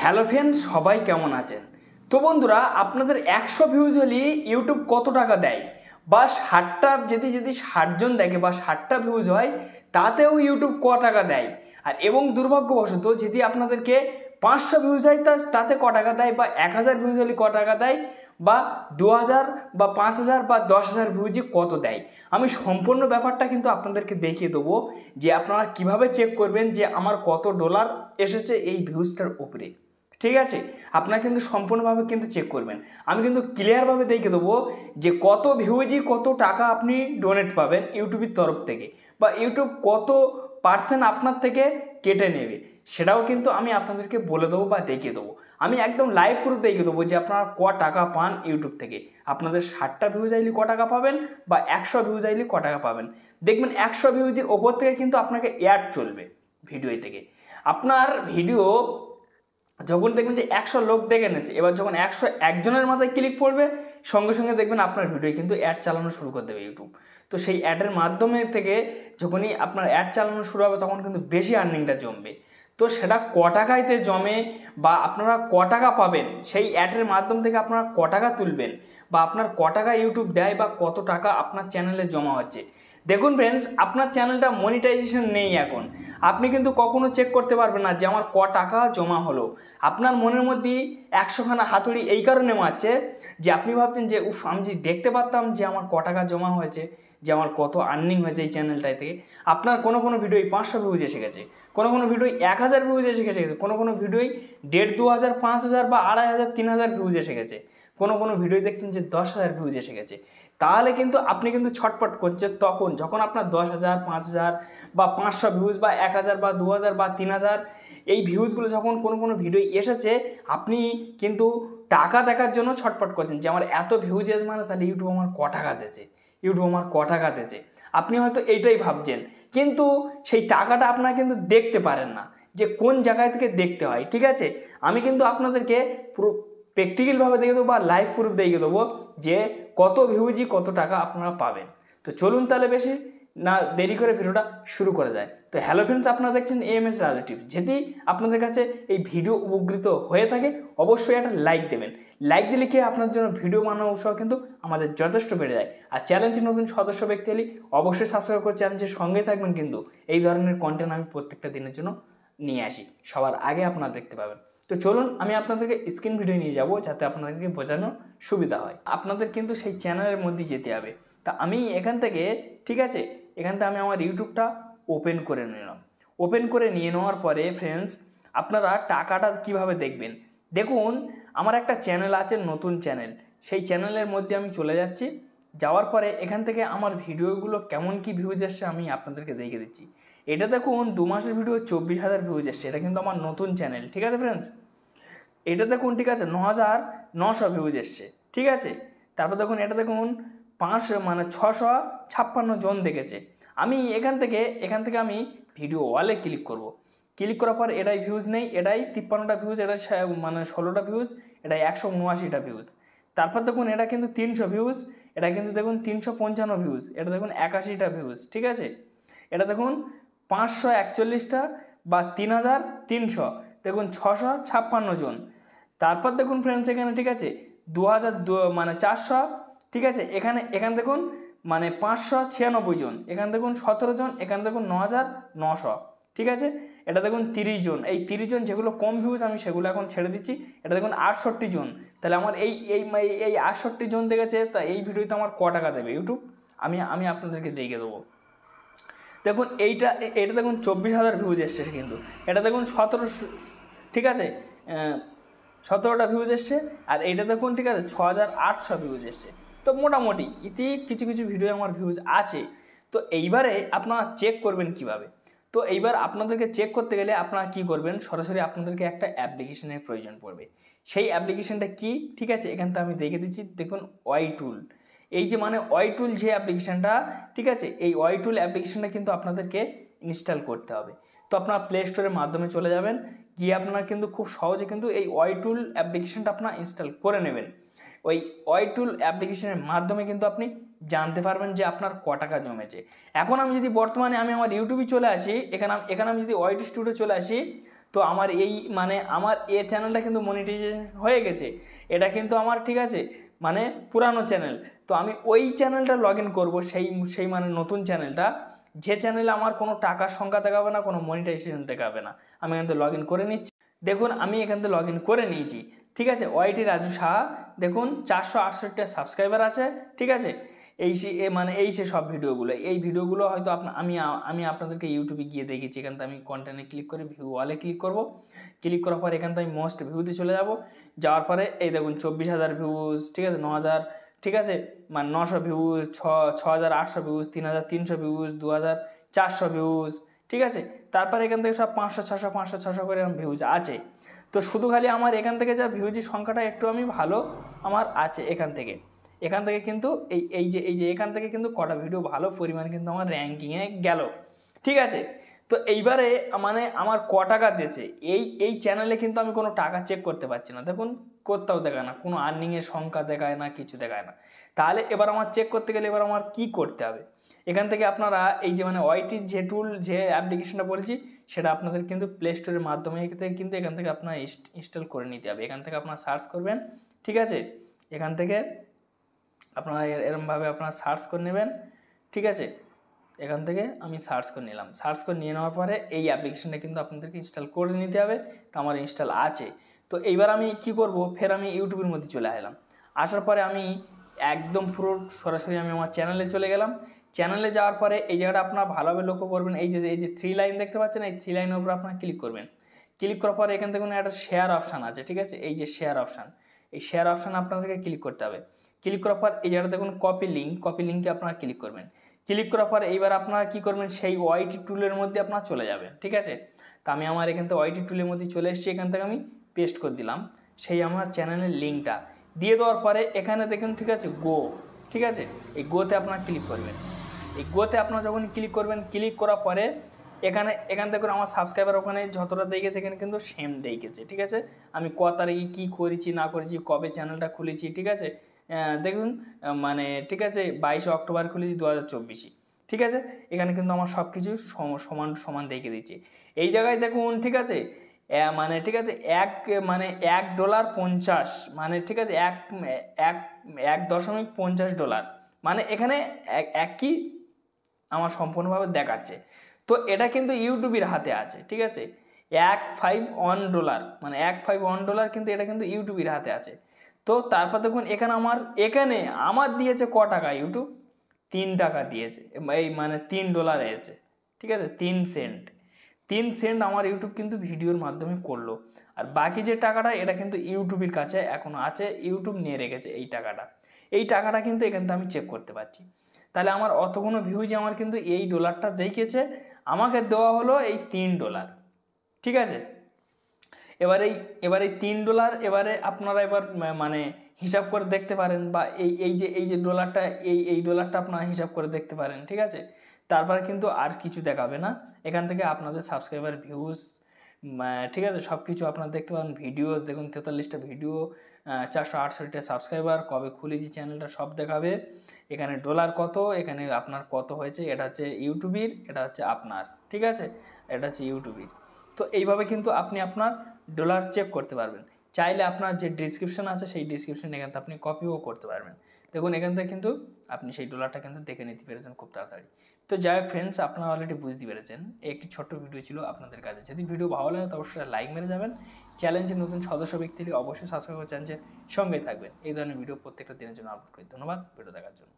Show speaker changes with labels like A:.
A: Hello friends, সবাই কেমন আছেন? তো বন্ধুরা, আপনাদের 100 ভিউজ হলে ইউটিউব কত টাকা দেয়? বা 60টা যদি 60 জন দেখে বা 60টা ভিউজ হয়, তাতেও ইউটিউব ক টাকা দেয়? আর এবং দুর্ভাগ্যবশত যদি আপনাদেরকে 500 ভিউজ হয় তাতে ক টাকা দেয়, বা 1000 ভিউজ হলে ক টাকা দেয়, বা 2000 বা 5000 বা 10,000 ভিউজে কত দেয়? আমি সম্পূর্ণ ব্যাপারটা কিন্তু আপনাদেরকে দেখিয়ে দেবো যে আপনারা কিভাবে চেক করবেন যে আমার কত ডলার এসেছে এই ভিউজটার উপরে। ঠিক আছে, আপনারা কিন্তু সম্পূর্ণভাবে কিন্তু চেক করবেন। আমি কিন্তু ক্লিয়ারভাবে দেখিয়ে দেবো যে কত ভিউজই কত টাকা আপনি ডোনেট পাবেন ইউটিউবের তরফ থেকে, বা ইউটিউব কত পার্সেন্ট আপনার থেকে কেটে নেবে, সেটাও কিন্তু আমি আপনাদেরকে বলে দেবো বা দেখিয়ে দেবো। আমি একদম লাইভ প্রুফ দেখিয়ে দেবো যে আপনারা ক টাকা পান ইউটিউব থেকে। আপনাদের 60টা ভিউজ আইলে ক টাকা পাবেন, বা 100 ভিউজ আইলে ক টাকা পাবেন। দেখবেন 100 ভিউজের ওপর থেকে কিন্তু আপনাকে অ্যাড চলবে ভিডিও থেকে। আপনার ভিডিও যখন দেখবেন যে 100 লোক দেখে নিচ্ছে, এবার যখন 101 জনের মাথায় ক্লিক পড়বে, সঙ্গে সঙ্গে দেখবেন আপনার ভিডিও কিন্তু অ্যাড চালানো শুরু করে দেবে ইউটিউব। তো সেই অ্যাডের মাধ্যমে থেকে যখনই আপনার অ্যাড চালানো শুরু হবে, তখন কিন্তু বেশি আর্নিংটা জমবে। তো সেটা ক টাকাইতে জমে বা আপনারা ক টাকা পাবেন, সেই অ্যাডের মাধ্যম থেকে আপনারা ক টাকা তুলবেন, বা আপনার ক টাকা ইউটিউব দেয়, বা কত টাকা আপনার চ্যানেলে জমা হচ্ছে। দেখুন ফ্রেন্ডস, আপনার চ্যানেলটা মনিটাইজেশন নেই এখন, আপনি কিন্তু কখনো চেক করতে পারবেন না যে আমার ক টাকা জমা হলো। আপনার মনের মধ্যে 100খানা হাতুড়ি এই কারণে মারছে যে আপনি ভাবছেন যে উফ, আমি যদি দেখতে পারতাম যে আমার ক টাকা জমা হয়েছে, যে আমার কত আর্নিং হয়েছে এই চ্যানেলটায় থেকে। আপনার কোনো ভিডিওই 500 ভিউজ এসে গেছে, কোনো ভিডিওই 1000 ভিউজ এসে গেছে, কোনো ভিডিওই 1,500, 2,000, 5,000 বা 2,500, 3,000 ভিউজ এসে গেছে, কোনো ভিডিও দেখছেন যে 10,000 ভিউজ এসে গেছে। তাহলে কিন্তু আপনি কিন্তু ছটপট করছেন তখন যখন আপনার 10,000, 5,000 বা 500 ভিউজ, বা 1,000 বা 2,000 বা 3,000 এই ভিউজগুলো যখন কোনো ভিডিও এসেছে, আপনি কিন্তু টাকা দেখার জন্য ছটপট করছেন যে আমার এত ভিউজ এস, মানে তাহলে ইউটিউব আমার ক টাকা দিয়েছে, ইউটিউব আমার ক টাকা দিয়েছে। আপনি হয়তো এইটাই ভাবছেন, কিন্তু সেই টাকাটা আপনারা কিন্তু দেখতে পারেন না যে কোন জায়গায় থেকে দেখতে হয়। ঠিক আছে, আমি কিন্তু আপনাদেরকে পুরো প্র্যাকটিক্যালভাবে দেখে দেবো বা লাইভ প্রুফ দেখিয়ে দেবো যে কত ভিউজই কত টাকা আপনারা পাবেন। তো চলুন তাহলে বেশি না দেরি করে ভিডিওটা শুরু করা যায়। তো হ্যালো ফ্রেন্ডস, আপনারা দেখছেন এএমএস রাজু টিভি। যদি আপনাদের কাছে এই ভিডিও উপকৃত হয়ে থাকে, অবশ্যই একটা লাইক দেবেন। লাইক দিলে কি আপনার জন্য ভিডিও বানানো উৎসাহ কিন্তু আমাদের যথেষ্ট বেড়ে যায়। আর চ্যানেলটি নতুন সদস্য ব্যক্তি হলে অবশ্যই সাবস্ক্রাইব করে চ্যানেলটির সঙ্গে থাকবেন, কিন্তু এই ধরনের কন্টেন্ট আমি প্রত্যেকটা দিনের জন্য নিয়ে আসি, সবার আগে আপনারা দেখতে পাবেন। তো চলুন আমি আপনাদেরকে স্ক্রিন ভিডিও নিয়ে যাব, যাতে আপনাদেরকে বোঝানোর সুবিধা হয়। আপনাদের কিন্তু সেই চ্যানেলের মধ্যে যেতে হবে। তা আমি এখান থেকে, ঠিক আছে, এখান থেকে আমি আমার ইউটিউবটা ওপেন করে নিলাম। ওপেন করে নিয়ে নেওয়ার পরে ফ্রেন্ডস, আপনারা টাকাটা কিভাবে দেখবেন, দেখুন আমার একটা চ্যানেল আছে, নতুন চ্যানেল। সেই চ্যানেলের মধ্যে আমি চলে যাচ্ছি। যাওয়ার পরে এখান থেকে আমার ভিডিওগুলো কেমন কি ভিউজ এসছে আমি আপনাদেরকে দেখিয়ে দিচ্ছি। এটা দেখুন 2 মাসের ভিডিও 24,000 ভিউজ এসছে, এটা কিন্তু আমার নতুন চ্যানেল। ঠিক আছে ফ্রেন্ডস, এটা দেখুন, ঠিক আছে, 9,900 ভিউজ এসছে। ঠিক আছে, তারপর দেখুন এটা দেখুন 656 জন দেখেছে। আমি এখান থেকে আমি ভিডিও ওয়ালে ক্লিক করব। ক্লিক করার পর এটাই ভিউজ নেই, এটাই 53টা ভিউজ, এটা 16টা ভিউজ, এটাই 179টা ভিউজ। তারপর দেখুন এটা কিন্তু 300 ভিউজ, এটা কিন্তু দেখুন 355 ভিউজ, এটা দেখুন 81টা ভিউজ। ঠিক আছে, এটা দেখুন 541টা বা 3,300, দেখুন 656 জন। তারপর দেখুন ফ্রেন্ডস এখানে, ঠিক আছে, 400, ঠিক আছে, এখানে দেখুন 596 জন, এখানে দেখুন 17 জন, এখানে দেখুন 9,900। ঠিক আছে, এটা দেখুন 30 জন। এই 30 জন যেগুলো কম ভিউজ আমি সেগুলো এখন ছেড়ে দিচ্ছি। এটা দেখুন 68 জন। তাহলে আমার এই 68 জন দেখেছে, তা এই ভিডিওতে আমার ক টাকা দেবে ইউটিউব, আমি আপনাদেরকে দেখিয়ে দেবো। দেখুন এটা দেখুন 24,000 ভিউজ এসছে, কিন্তু এটা দেখুন 1700, ঠিক আছে, 17টা ভিউজ এসছে। আর এইটা দেখুন, ঠিক আছে, 6,800 ভিউজ এসছে। তো মোটামুটি ইতি কিছু ভিডিও আমার ভিউজ আছে। তো এইবারে আপনারা চেক করবেন কিভাবে? তো এইবার আপনাদেরকে চেক করতে গেলে আপনারা কি করবেন, সরাসরি আপনাদেরকে একটা অ্যাপ্লিকেশনের প্রয়োজন পড়বে। সেই অ্যাপ্লিকেশনটা কি, ঠিক আছে, এখান থেকে আমি দেখে দিচ্ছি। দেখুন ওয়াই টুল, এই যে ওয়াই টুল যে অ্যাপ্লিকেশনটা, ঠিক আছে, এই ওয়াই টুল অ্যাপ্লিকেশনটা কিন্তু আপনাদেরকে ইনস্টল করতে হবে। তো আপনারা প্লে স্টোরের মাধ্যমে চলে যাবেন, গিয়ে আপনারা কিন্তু খুব সহজে কিন্তু এই ওয়াই টুল অ্যাপ্লিকেশনটা আপনারা ইনস্টল করে নেবেন। ওই ওয়াই টুল অ্যাপ্লিকেশনের মাধ্যমে কিন্তু আপনি জানতে পারবেন যে আপনার ক টাকা জমেছে। এখন আমি যদি বর্তমানে আমি আমার ইউটিউবে চলে আসি, এখানে আমি যদি ওয়াই টুল স্টুডিও চলে আসি, তো আমার এই মানে আমার এই চ্যানেলটা কিন্তু মনিটাইজেশন হয়ে গেছে, এটা কিন্তু আমার ঠিক আছে মানে পুরানো চ্যানেল। তো আমি ওই চ্যানেলটা লগ ইন করবো, সেই মানে নতুন চ্যানেলটা, যে চ্যানেলে আমার কোনো টাকার সংখ্যা দেখাবে না, কোনো মনিটাইজেশন দেখাবে না। আমি এখান থেকে লগ ইন করে নিচ্ছি। দেখুন আমি এখান থেকে লগ ইন করে নিয়েছি, ঠিক আছে। ওয়াইটি রাজু সাহা, দেখুন 468 সাবস্ক্রাইবার আছে, ঠিক আছে। এই সে সব ভিডিওগুলো, এই ভিডিওগুলো হয়তো আমি আপনাদেরকে ইউটিউবে গিয়ে দেখেছি। এখান থেকে আমি কন্টেন্টে ক্লিক করে ভিউ ওয়ালে ক্লিক করব। ক্লিক করার পর এখান থেকে আমি মোস্ট ভিউতে চলে যাব। যাওয়ার পরে এই দেখুন 24,000 ভিউজ, ঠিক আছে, 9,000, ঠিক আছে, মানে 900 ভিউজ, 6,800 ভিউজ, 3,300 ভিউজ, 2,400 ভিউজ, ঠিক আছে। তারপর এখান থেকে সব 500, 600, 500, 600 করে ভিউজ আছে। তো শুধু খালি আমার এখান থেকে যা ভিউজের সংখ্যাটা একটু আমি ভালো আমার আছে এখান থেকে কিন্তু এই যে এখান থেকে কিন্তু কটা ভিডিও ভালো পরিমাণে কিন্তু আমার র্যাঙ্কিংয়ে গেল, ঠিক আছে। তো এইবারে মানে আমার ক টাকা দিয়েছে এই চ্যানেলে কিন্তু আমি কোনো টাকা চেক করতে পারছি না। দেখুন কোথাও দেখায় না, কোনো আর্নিংয়ের সংখ্যা দেখায় না, কিছু দেখায় না। তাহলে এবার আমার চেক করতে গেলে এবার আমার কি করতে হবে? এখান থেকে আপনারা এই যে মানে ওয়াইটির যে টুল, যে অ্যাপ্লিকেশনটা বলেছি, সেটা আপনাদের কিন্তু প্লে স্টোরের মাধ্যমে কিন্তু এখান থেকে আপনার ইনস্টল করে নিতে হবে। এখান থেকে আপনারা সার্চ করবেন, ঠিক আছে। এখান থেকে আপনারা এরমভাবে আপনারা সার্চ করে নেবেন, ঠিক আছে। এখান থেকে আমি সার্চ করে নিলাম। সার্চ করে নিয়ে নেওয়ার পরে এই অ্যাপ্লিকেশনটা কিন্তু আপনাদেরকে ইনস্টল করে নিতে হবে। তো আমার ইনস্টল আছে। তো এইবার আমি কি করব, ফের আমি ইউটিউবের মধ্যে চলে আসলাম। আসার পরে আমি একদম পুরো সরাসরি আমি আমার চ্যানেলে চলে গেলাম। চ্যানেলে যাওয়ার পরে এই জায়গাটা আপনারা ভালোভাবে লক্ষ্য করবেন, এই যে 3 লাইন দেখতে পাচ্ছেন, এই 3 লাইনের উপর আপনারা ক্লিক করবেন। ক্লিক করার পরে এখান থেকে একটা শেয়ার অপশান আছে, ঠিক আছে। এই যে শেয়ার অপশান, এই শেয়ার অপশান আপনাদেরকে ক্লিক করতে হবে। ক্লিক করার পর এই জায়গাটা দেখুন কপি লিঙ্কে আপনারা ক্লিক করবেন। ক্লিক করার পর এইবার আপনারা কি করবেন, সেই ওয়াইটি টুলের মধ্যে আপনারা চলে যাবেন, ঠিক আছে। তা আমি আমার এখান থেকে ওয়াইটি টুলের মধ্যে চলে এসেছি। এখান থেকে আমি পেস্ট করে দিলাম সেই আমার চ্যানেলের লিঙ্কটা। দিয়ে দেওয়ার পরে এখানে দেখুন, ঠিক আছে, ঠিক আছে, এই গোতে আপনারা ক্লিক করবেন। এই গোতে আপনারা যখন ক্লিক করবেন, ক্লিক করার পরে এখান থেকে আমার সাবস্ক্রাইবার ওখানে যতটা দেখেছে এখানে কিন্তু সেম দেখেছে, ঠিক আছে। আমি ক তারিখে কী করেছি না করেছি, কবে চ্যানেলটা খুলেছি, ঠিক আছে, দেখুন মানে ঠিক আছে 22 অক্টোবর খুলেছি 2024, ঠিক আছে। এখানে কিন্তু আমার সব কিছু সমান দেখে দিচ্ছি। এই জায়গায় দেখুন, ঠিক আছে, মানে ঠিক আছে $1.50, মানে ঠিক আছে 1.50 ডলার, মানে এখানে একই আমার সম্পূর্ণভাবে দেখাচ্ছে। তো এটা কিন্তু ইউটিউবের হাতে আছে, ঠিক আছে। $1.51, মানে $1.51 কিন্তু এটা কিন্তু ইউটিউবের হাতে আছে। তো তারপর দেখুন এখানে আমার দিয়েছে ক টাকা, ইউটিউব 3 টাকা দিয়েছে, এই মানে $3 এসেছে, ঠিক আছে, 3 সেন্ট আমার ইউটিউব কিন্তু ভিডিওর মাধ্যমে করলো। আর বাকি যে টাকাটা এটা কিন্তু ইউটিউবের কাছে এখনও আছে, ইউটিউব নিয়ে রেখেছে এই টাকাটা কিন্তু এখান থেকে আমি চেক করতে পারছি। তাহলে আমার অতগুলো ভিউজ আমার কিন্তু এই ডলারটা দেখিয়েছে, আমাকে দেওয়া হলো এই $3, ঠিক আছে। এবার এই $3 এবারে আপনারা এবার মানে হিসাব করে দেখতে পারেন, বা এই যে ডলারটা, এই ডলারটা আপনারা হিসাব করে দেখতে পারেন, ঠিক আছে। তারপরে কিন্তু আর কিছু দেখাবে না, এখান থেকে আপনাদের সাবস্ক্রাইবার, ভিউজ, ঠিক আছে, সব কিছু আপনারা দেখতে পারেন। ভিডিওস দেখুন 43টা ভিডিও, 468টা সাবস্ক্রাইবার, কবে খুলেছি চ্যানেলটা সব দেখাবে। এখানে ডলার কত, এখানে আপনার কত হয়েছে, এটা হচ্ছে ইউটিউবের, এটা হচ্ছে আপনার, ঠিক আছে, এটা হচ্ছে ইউটিউবের। তো এইভাবে কিন্তু আপনি আপনার ডলার চেক করতে পারবেন। চাইলে আপনার যে ডিসক্রিপশন আছে সেই ডিসক্রিপশন এখান থেকে আপনি কপিও করতে পারবেন। দেখুন এখান থেকে কিন্তু আপনি সেই ডলারটা কিন্তু দেখে নিতে পেরেছেন খুব তাড়াতাড়ি। তো যাই হোক ফ্রেন্ডস, আপনারা অলরেডি বুঝতে পেরেছেন, একটি ছোট্ট ভিডিও ছিল আপনাদের কাছে। যদি ভিডিও ভালো লাগে তো অবশ্যই লাইক মেরে যাবেন। চ্যালেঞ্জের নতুন সদস্য ব্যক্তি হলে অবশ্যই সাবস্ক্রাইব করে চ্যানেলের সঙ্গে থাকবেন। এই ধরনের ভিডিও প্রত্যেকটা দিনের জন্য আপলোড করি। ধন্যবাদ ভিডিও দেখার জন্য।